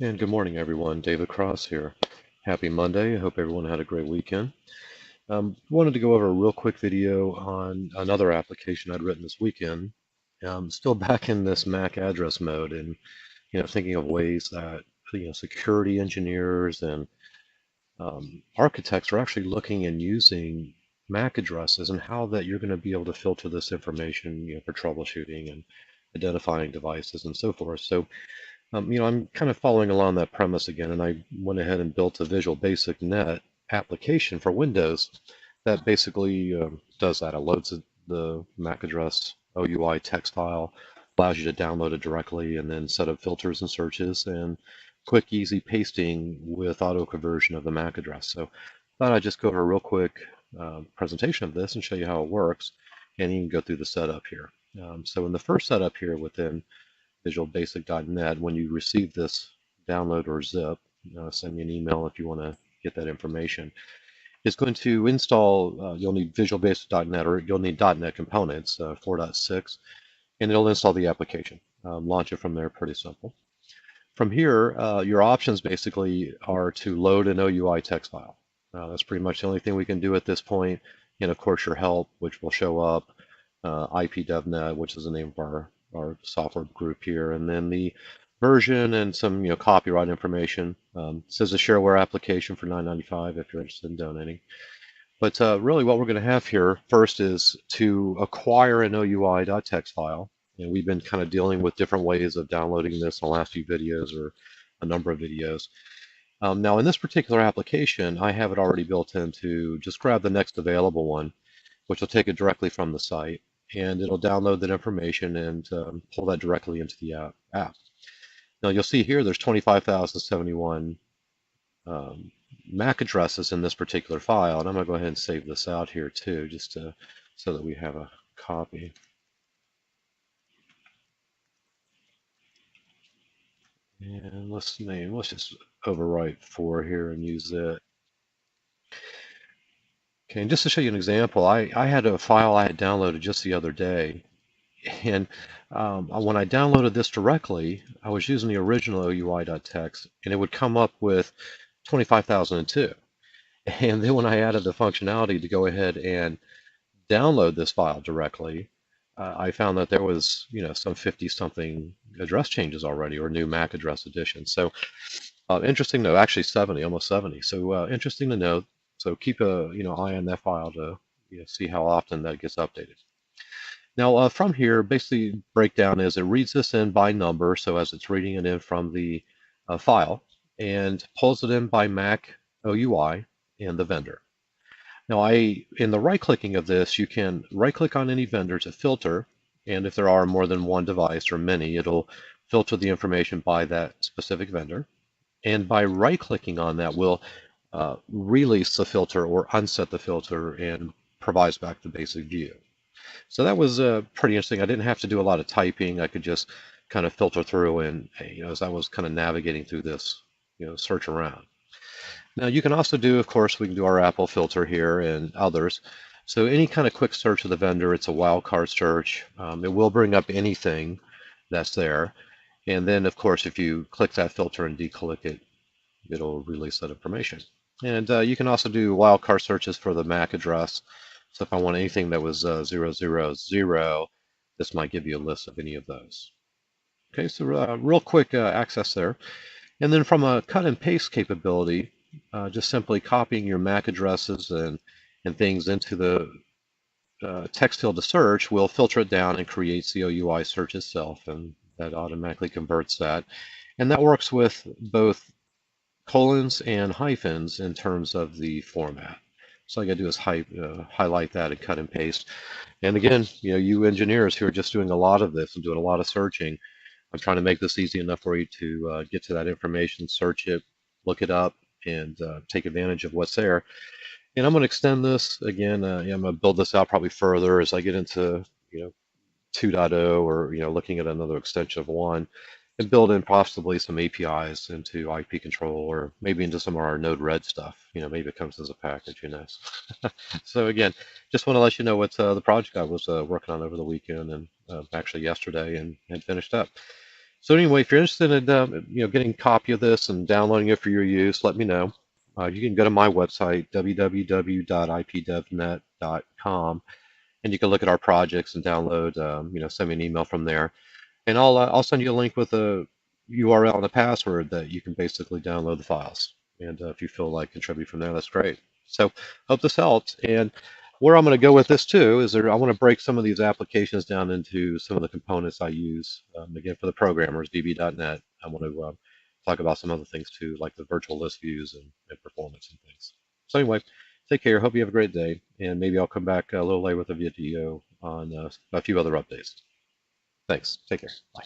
And good morning, everyone. David Cross here. Happy Monday. I hope everyone had a great weekend. Wanted to go over a real quick video on another application I'd written this weekend. Still back in this MAC address mode, and thinking of ways that security engineers and architects are actually looking and using MAC addresses and how that you're going to be able to filter this information, for troubleshooting and identifying devices and so forth. So I'm kind of following along that premise again, and I went ahead and built a Visual Basic Net application for Windows that basically does that. It loads the MAC address OUI text file, allows you to download it directly, and then set up filters and searches, and quick, easy pasting with auto conversion of the MAC address. So I thought I'd just go over a real quick presentation of this and show you how it works, and you can go through the setup here. So in the first setup here within visualbasic.net, when you receive this download or zip, send me an email if you want to get that information. It's going to install, you'll need visualbasic.net, or you'll need .NET components, 4.6, and it'll install the application. Launch it from there, pretty simple. From here, your options basically are to load an OUI text file. That's pretty much the only thing we can do at this point. And of course, your help, which will show up, IPDevNet, which is the name of our software group here, and then the version and some copyright information. It says a shareware application for $9.95 if you're interested in donating. But really what we're going to have here first is to acquire an OUI.txt file. And we've been kind of dealing with different ways of downloading this in the last few videos, or a number of videos. Now in this particular application, I have it already built in to just grab the next available one, which will take it directly from the site, and it'll download that information and pull that directly into the app. Now you'll see here there's 25,071 MAC addresses in this particular file, and I'm going to go ahead and save this out here too, just so that we have a copy. And let's just overwrite 4 here and use it. Okay, and just to show you an example, I had a file I had downloaded just the other day, and when I downloaded this directly, I was using the original OUI.txt, and it would come up with 25,002. And then when I added the functionality to go ahead and download this file directly, I found that there was, some 50-something address changes already, or new MAC address additions. So interesting to know, actually 70, almost 70. So interesting to know. So keep a eye on that file to see how often that gets updated. Now from here, basically breakdown is it reads this in by number, so as it's reading it in from the file, and pulls it in by MAC OUI and the vendor. Now in the right clicking of this, you can right click on any vendor to filter, and if there are more than one device or many, it'll filter the information by that specific vendor. And by right clicking on that, we'll release the filter or unset the filter and provides back the basic view. So that was pretty interesting. I didn't have to do a lot of typing. I could just kind of filter through, and as I was kind of navigating through this, search around. Now you can also do, of course, we can do our Apple filter here and others. So any kind of quick search of the vendor, it's a wildcard search. It will bring up anything that's there. And then, of course, if you click that filter and declick it, it'll release that information. And you can also do wildcard searches for the MAC address. So if I want anything that was 000, this might give you a list of any of those. Okay, so real quick access there. And then from a cut and paste capability, just simply copying your MAC addresses and things into the text field to search will filter it down and creates the OUI search itself, and that automatically converts that. And that works with both colons and hyphens in terms of the format. So all you gotta do is highlight that and cut and paste. And again, you engineers who are just doing a lot of this and doing a lot of searching, I'm trying to make this easy enough for you to get to that information, search it, look it up, and take advantage of what's there. And I'm going to extend this again. I'm going to build this out probably further as I get into 2.0, or looking at another extension of 1, and build in possibly some APIs into IP control, or maybe into some of our Node-RED stuff. Maybe it comes as a package, who knows. So again, just want to let you know what the project I was working on over the weekend, and actually yesterday, and finished up. So anyway, if you're interested in getting a copy of this and downloading it for your use, let me know. You can go to my website, www.ipdevnet.com, and you can look at our projects and download, send me an email from there. And I'll send you a link with a URL and a password that you can basically download the files. And if you feel like contributing from there, that's great. So hope this helped. And where I'm going to go with this too is I want to break some of these applications down into some of the components I use. Again, for the programmers, VB.NET, I want to talk about some other things too, like the virtual list views and performance and things. So anyway, take care. Hope you have a great day. And maybe I'll come back a little later with a video on a few other updates. Thanks. Take care. Bye.